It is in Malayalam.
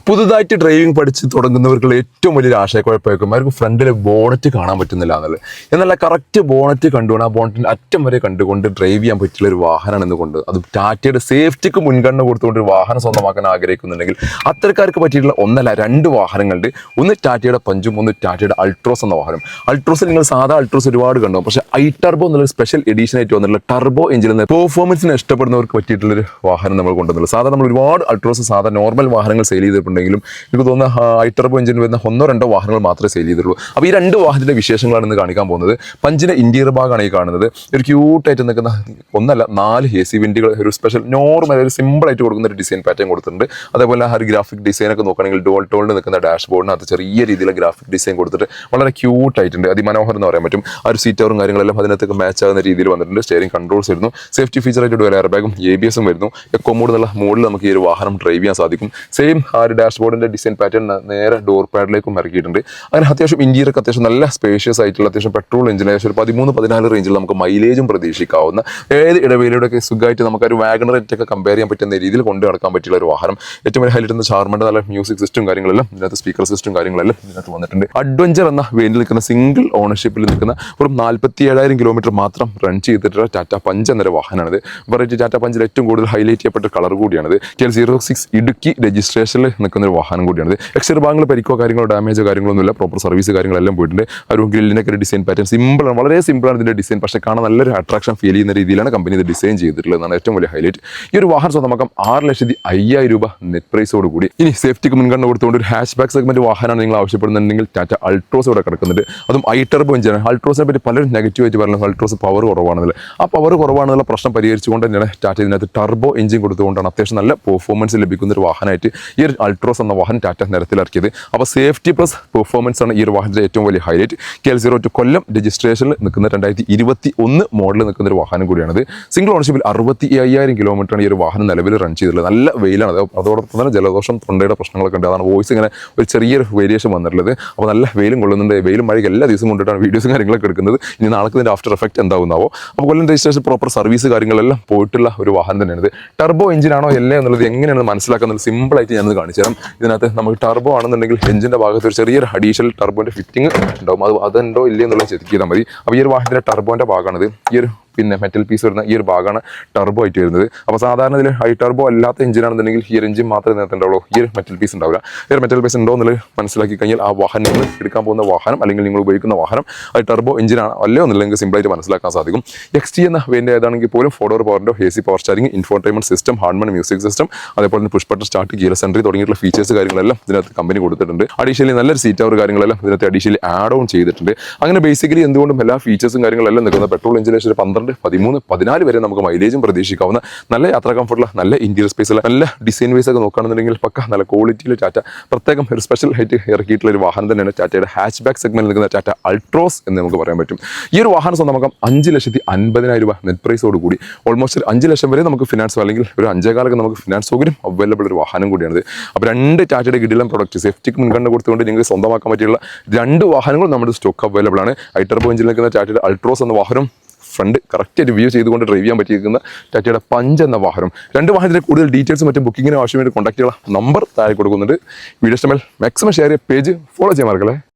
പുതുതായിട്ട് ഡ്രൈവിംഗ് പഠിച്ച് തുടങ്ങുന്നവർക്കുള്ള ഏറ്റവും വലിയൊരു ആശയക്കുഴപ്പമായിരിക്കും അവർക്ക് ഫ്രണ്ടിലെ ബോണറ്റ് കാണാൻ പറ്റുന്നില്ല എന്നുള്ളത്. എന്നാൽ കറക്റ്റ് ബോണറ്റ് കണ്ടുകൊണ്ട് ആ ബോണറ്റിൻ്റെ അറ്റം വരെ കണ്ടുകൊണ്ട് ഡ്രൈവ് ചെയ്യാൻ പറ്റുള്ള ഒരു വാഹനമാണ് എന്നുകൊണ്ട് അത് ടാറ്റയുടെ സേഫ്റ്റിക്ക് മുൻഗണന കൊടുത്തുകൊണ്ട് ഒരു വാഹനം സ്വന്തമാക്കാൻ ആഗ്രഹിക്കുന്നുണ്ടെങ്കിൽ അത്തരക്കാർക്ക് പറ്റിയിട്ടുള്ള ഒന്നല്ല രണ്ട് വാഹനങ്ങളുണ്ട്. ഒന്ന് ടാറ്റയുടെ പഞ്ചും ഒന്ന് ടാറ്റയുടെ അൾട്രോസ് എന്ന വാഹനം. അൾട്രോസിൽ നിങ്ങൾ സാധാ അൾട്രോസ് ഒരുപാട് കണ്ടു, പക്ഷേ ഐ ടർബോ എന്നുള്ള സ്പെഷ്യൽ എഡിഷൻ ആയിട്ട് വന്നിട്ടുള്ള ടർബോ എഞ്ചിൻ എന്ന പെർഫോമൻസിന് ഇഷ്ടപ്പെടുന്നവർക്ക് പറ്റിയിട്ടുള്ളൊരു വാഹനം നമ്മൾ കൊണ്ടുവന്നുള്ളത്. സാധാരണ നമ്മൾ ഒരുപാട് അൾട്രോസ് സാധാരണ നോർമൽ വാഹനങ്ങൾ സെയിൽ ചെയ്തിട്ടുണ്ടെങ്കിലും എനിക്ക് തോന്നുന്ന ഐ ടർബോ എഞ്ചിൻ വരുന്ന ഒന്നോ രണ്ടോ വാഹനങ്ങൾ മാത്രമേ സെയിൽ ചെയ്തിട്ടുള്ളൂ. അപ്പോൾ ഈ രണ്ട് വാഹനത്തിന്റെ വിശേഷങ്ങളാണ് ഇന്ന് കാണിക്കാൻ പോകുന്നത്. പഞ്ചിന്റെ ഇന്റീരിയർ ഭാഗമാണ് ഈ കാണുന്നത്. ഒരു ക്യൂട്ടായിട്ട് നിൽക്കുന്ന ഒന്നല്ല 4 AC വെന്റുകൾ, ഒരു സ്പെഷ്യൽ നോർമൽ ഒരു സിമ്പിൾ ആയിട്ട് കൊടുക്കുന്ന ഒരു ഡിസൈൻ പാറ്റേൺ കൊടുത്തിട്ടുണ്ട്. അതേപോലെ ആ ഒരു ഗ്രാഫിക് ഡിസൈൻ ഒക്കെ നോക്കുകയാണെങ്കിൽ ഡോൾട്ടോളിൽ നിൽക്കുന്ന ഡാഷ്ബോർഡിനകത്ത് ചെറിയ രീതിയിലുള്ള ഗ്രാഫിക് ഡിസൈൻ കൊടുത്തിട്ട് വളരെ ക്യൂട്ടായിട്ടുണ്ട്, അതിമനോഹരം എന്ന് പറയാൻ പറ്റും. ആ ഒരു സീറ്ററും കാര്യങ്ങളെല്ലാം അതിനകത്തൊക്കെ മാച്ച് ആകുന്ന രീതിയിൽ വന്നിട്ടുണ്ട്. സ്റ്റിയറിംഗ് കൺട്രോൾസ് വരുന്നു, സേഫ്റ്റി ഫീച്ചറായിട്ട് ഡുവൽ എയർ ബാഗും ABS വരുന്നു. എക്കോ മോഡ് എന്നുള്ള മോഡിൽ നമുക്ക് ഈ ഒരു വാഹനം ഡ്രൈവ് ചെയ്യാൻ സാധിക്കും. സെയിം ആ ഒരു ഡാഷ്ബോർഡിന്റെ ഡിസൈൻ പാറ്റേൺ നേരെ ഡോർ പാഡിലേക്കും ഇറക്കിയിട്ടുണ്ട്. അങ്ങനെ അത്യാവശ്യം ഇന്റീരിയർ അത്യാവശ്യം നല്ല സ്പേഷ്യസ് ആയിട്ടുള്ള അത്യാവശ്യം പെട്രോൾ എഞ്ചിൻ ഒരു 13-14 റേഞ്ചിൽ നമുക്ക് മൈലേജും പ്രതീക്ഷിക്കാവുന്ന ഏത് ഇടവേളയുടെയൊക്കെ സുഖമായിട്ട് നമുക്ക് ഒരു വാഗണർ ഒക്കെ കമ്പയർ ചെയ്യാൻ പറ്റുന്ന രീതിയിൽ കൊണ്ടു നടക്കാൻ പറ്റിയുള്ള ഒരു വാഹനം. ഏറ്റവും വലിയ ഹൈലൈറ്റ് ചാർമന്റെ നല്ല മ്യൂസിക് സിസ്റ്റം കാര്യങ്ങളെല്ലാം ഇതിനകത്ത്, സ്പീക്കർ സിസ്റ്റം കാര്യങ്ങളെല്ലാം ഇതിനകത്ത് വന്നിട്ടുണ്ട്. അഡ്വഞ്ചർ എന്ന വേണ്ടിൽ നിൽക്കുന്ന സിംഗിൾ ഓണർഷിപ്പിൽ നിൽക്കുന്ന ഒരു 47,000 കിലോമീറ്റർ മാത്രം റൺ ചെയ്തിട്ടുള്ള ടാറ്റ പഞ്ച് എന്നൊരു വാഹനമാണിത്. വെറൈറ്റി ടാറ്റ പഞ്ചിൽ ഏറ്റവും കൂടുതൽ ഹൈലൈറ്റ് ചെയ്യപ്പെട്ട കളർ കൂടിയാണിത്. TL06 ഇടുക്കി രജിസ്ട്രേഷനിൽ നിൽക്കുന്ന ഒരു വാഹനം കൂടിയാണിത്. എക്സ്റ്റർ ഭാഗങ്ങൾ പരിക്കോ കാര്യങ്ങളോ ഡാമേജോ കാര്യങ്ങളൊന്നുമില്ല, പ്രോപ്പർ സർവീസ് കാര്യങ്ങളെല്ലാം പോയിട്ടുണ്ട്. ഒരു ഗ്രില്ലിനൊക്കെ ഒരു ഡിസൈൻ പാറ്റേൺ സിമ്പിളാണ്, വളരെ സിമ്പിളാണ് ഇതിന്റെ ഡിസൈൻ. പക്ഷേ കാണാൻ നല്ലൊരു അട്രാക്ഷൻ ഫീൽ ചെയ്യുന്ന രീതിയിലാണ് കമ്പനി ഇത് ഡിസൈൻ ചെയ്തിട്ടുള്ളത് എന്നാണ് ഏറ്റവും വലിയ ഹൈലൈറ്റ്. ഈ ഒരു വാഹനം സ്വന്തമാക്കാം 6,05,000 രൂപ നെറ്റ് പ്രൈസോട് കൂടി. ഇനി സേഫ്റ്റിക്ക് മുൻഗണന കൊടുത്തുകൊണ്ട് ഒരു ഹാഷ് ബാക്ക് സെഗ്മെന്റ് വാഹനമാണ് നിങ്ങൾ ആവശ്യപ്പെടുന്നുണ്ടെങ്കിൽ ടാറ്റ അൾട്രോസ് ഇവിടെ കിടക്കുന്നുണ്ട്. അതും ഐ ടർബോ എഞ്ചിനാണ്. അൾട്രോസിനെ പറ്റി പലരും നെഗറ്റീവായിട്ട് പറയുന്നത് അൾട്രോസ് പവർ കുറവാണെന്നില്ല. ആ പവർ കുറവാണെന്നുള്ള പ്രശ്നം പരിഹരിച്ചുകൊണ്ട് തന്നെയാണ് ടാറ്റ ഇതിനകത്ത് ടർബോ എഞ്ചിൻ കൊടുത്തുകൊണ്ടാണ് അത്യാവശ്യം നല്ല പെർഫോമൻസ് ലഭിക്കുന്ന ഒരു വാഹനമായിട്ട് ഈ ഒരു അൾട്രോസ് എന്ന വാഹനം ടാറ്റ നിരത്തിലിറക്കിയത്. അപ്പോൾ സേഫ്റ്റി പ്ലസ് പെർഫോമൻസ് ആണ് ഈ ഒരു വാഹനത്തിന്റെ ഏറ്റവും വലിയ ഹൈലൈറ്റ്. KL02 കൊല്ലം രജിസ്ട്രേഷനിൽ നിൽക്കുന്ന 2021 മോഡലിൽ നിൽക്കുന്ന ഒരു വാഹനം കൂടിയാണിത്. സിംഗിൾ ഓണർഷിപ്പിൽ 65,000 കിലോമീറ്ററാണ് ഈ ഒരു വാഹനം നിലവിൽ റൺ ചെയ്തിട്ടുള്ളത്. നല്ല വെയിലാണ്, അതോടൊപ്പം തന്നെ ജലദോഷം തൊണ്ടയുടെ പ്രശ്നങ്ങളൊക്കെ ഉണ്ട്. അതാണ് വോയിസ് ഇങ്ങനെ ഒരു ചെറിയൊരു വേരിയേഷൻ വന്നിട്ടുള്ളത്. അപ്പോൾ നല്ല വെയിലും കൊള്ളുന്നുണ്ട്. വെയിലും മഴയ്ക്ക് എല്ലാ ദിവസവും കൊണ്ടിട്ടാണ് വീഡിയോസും കാര്യങ്ങളൊക്കെ എടുക്കുന്നത്. ഇനി നാളെ ഇതിൻ്റെ ആഫ്റ്റർ എഫക്റ്റ് എന്താവുന്നാവോ. അപ്പോൾ കൊല്ലം രജിസ്ട്രേഷൻ പ്രോപ്പർ സർവീസ് കാര്യങ്ങളെല്ലാം പോയിട്ടുള്ള ഒരു വാഹനം തന്നെയാണ്. ടർബോ എഞ്ചിനാണോ അല്ലേ എന്നുള്ളത് എങ്ങനെയാണ് മനസ്സിലാക്കുന്നത് സിമ്പിളായിട്ട് ഞാനത് കാണിച്ചു തരാം. ഇതിനകത്ത് നമുക്ക് ടർബോ ആണെന്നുണ്ടെങ്കിൽ എഞ്ചിൻ്റെ ഭാഗത്ത് ഒരു ചെറിയൊരു അഡീഷണൽ ടർബോൻ്റെ ഫിറ്റിംഗ് ഉണ്ടാവും. അതുണ്ടോ ഇല്ലേ എന്നുള്ളത് ചെക്ക് ചെയ്താൽ മതി. അപ്പോൾ ഈ ഒരു വാഹനത്തിൻ്റെ ടർബോൻ്റെ ഭാഗമാണിത്. ഈ ഒരു പിന്നെ മെറ്റൽ പീസ് വരുന്ന ഈ ഒരു ഭാഗമാണ് ടർബോ ആയിട്ട് വരുന്നത്. അപ്പോൾ സാധാരണ ഇതിൽ ഹൈ ടർബോ അല്ലാത്ത എഞ്ചിനാണെന്നുണ്ടെങ്കിൽ ഈ ഒരു എഞ്ചിൻ മാത്രമേ ഇതിനകത്ത് ഉണ്ടാവുള്ളൂ. ഈ ഒരു മെറ്റൽ പീസ് ഉണ്ടാവില്ല. ഈ ഒരു മെറ്റൽ പീസ് ഉണ്ടോ എന്നുള്ളത് മനസ്സിലാക്കി കഴിഞ്ഞാൽ ആ വാഹനം നിങ്ങൾ എടുക്കാൻ പോകുന്ന വാഹനം അല്ലെങ്കിൽ നിങ്ങൾ ഉപയോഗിക്കുന്ന വാഹനം അത് ടർബോ എഞ്ചിനാണ് അല്ലയോ എന്നുള്ളത് സിമ്പിളായിട്ട് മനസ്സിലാക്കാൻ സാധിക്കും. XT എന്ന വേണ്ടി ഏതാണെങ്കിൽ പോലും 4 ഡോർ പവറിൻ്റെ AC power steering, infotainment system, Harman music system, അതേപോലെ തന്നെ പുഷ് ബട്ടൺ സ്റ്റാർട്ട്, ഗിയർ സെൻട്രി തുടങ്ങിയിട്ടുള്ള ഫീച്ചേഴ്സ് കാര്യങ്ങളെല്ലാം ഇതിനകത്ത് കമ്പനി കൊടുത്തിട്ടുണ്ട്. അഡീഷണലി നല്ലൊരു സീറ്റ് അവർ കാര്യങ്ങളെല്ലാം ഇതിനകത്ത് അഡീഷണലി ആഡ് ഓൺ ചെയ്തിട്ടുണ്ട്. അങ്ങനെ ബേസിക്കലി എന്തുകൊണ്ടും എല്ലാ ഫീച്ചേഴ്സും കാര്യങ്ങളെല്ലാം നിൽക്കുന്ന പെട്രോൾ എഞ്ചിനേഷൻ 12, 13, 14 വരെ നമുക്ക് മൈലേജും പ്രതീക്ഷിക്കാവുന്ന നല്ല യാത്രാ കംഫർട്ടുള്ള നല്ല ഇന്റീരിയർ സ്പേസുള്ള നല്ല ഡിസൈൻ വൈസ് ഒക്കെ നോക്കുകയാണെന്നുണ്ടെങ്കിൽ പക്ക നല്ല ക്വാളിറ്റിയിൽ ടാറ്റ പ്രത്യേകം ഒരു സ്പെഷ്യൽ ഹൈറ്റ് ഇറക്കിയിട്ടുള്ള ഒരു വാഹനം തന്നെയാണ് ടാറ്റയുടെ ഹാച്ച് ബാക്ക് സെഗ്മെന്റിൽ നിൽക്കുന്ന ടാറ്റ അൾട്രോസ് എന്ന് നമുക്ക് പറയാൻ പറ്റും. ഈ ഒരു വാഹനം സ്വന്തമാക്കാം 5,50,000 രൂപ നെറ്റ് പ്രൈസോട് കൂടി. ഓൾമോസ്റ്റ് 5 ലക്ഷം വരെ നമുക്ക് ഫിനാൻസ് അല്ലെങ്കിൽ ഒരു 5,15,000 നമുക്ക് ഫിനാൻസ് സൗകര്യം അവൈലബിൾ ഒരു വാഹനം കൂടിയാണ്. അപ്പോൾ 2 ടാറ്റയുടെ കിടിലം പ്രൊഡക്റ്റ് സേഫ്റ്റിക്ക് മുൻഗണന കൊടുത്തുകൊണ്ട് നിങ്ങൾക്ക് സ്വന്തമാക്കാൻ പറ്റിയുള്ള 2 വാഹനങ്ങൾ നമ്മുടെ സ്റ്റോക്ക് അവൈലബിൾ ആണ്. ഐ ടർബോ എഞ്ചിനിൽ നിൽക്കുന്ന ടാറ്റയുടെ അൾട്രോസ് എന്ന വാഹനം ഫ്രണ്ട് കറക്റ്റായിട്ട് വ്യൂ ചെയ്തുകൊണ്ട് ഡ്രൈവ് ചെയ്യാൻ പറ്റിയിരിക്കുന്ന ടാറ്റയുടെ പഞ്ച് എന്ന വാഹനം. 2 വാഹനത്തിൻ്റെ കൂടുതൽ ഡീറ്റെയിൽസ് മറ്റും ബുക്കിങ്ങിന് ആവശ്യമായിട്ട് കോൺടാക്ട് ചെയ്യാനുള്ള നമ്പർ താഴെ കൊടുക്കുന്നുണ്ട്. വീഡിയോ ഇഷ്ടമായാൽ മാക്സിമം ഷെയർ ചെയ്യുക, പേജ് ഫോളോ ചെയ്യാൻ മറക്കല്ലേ.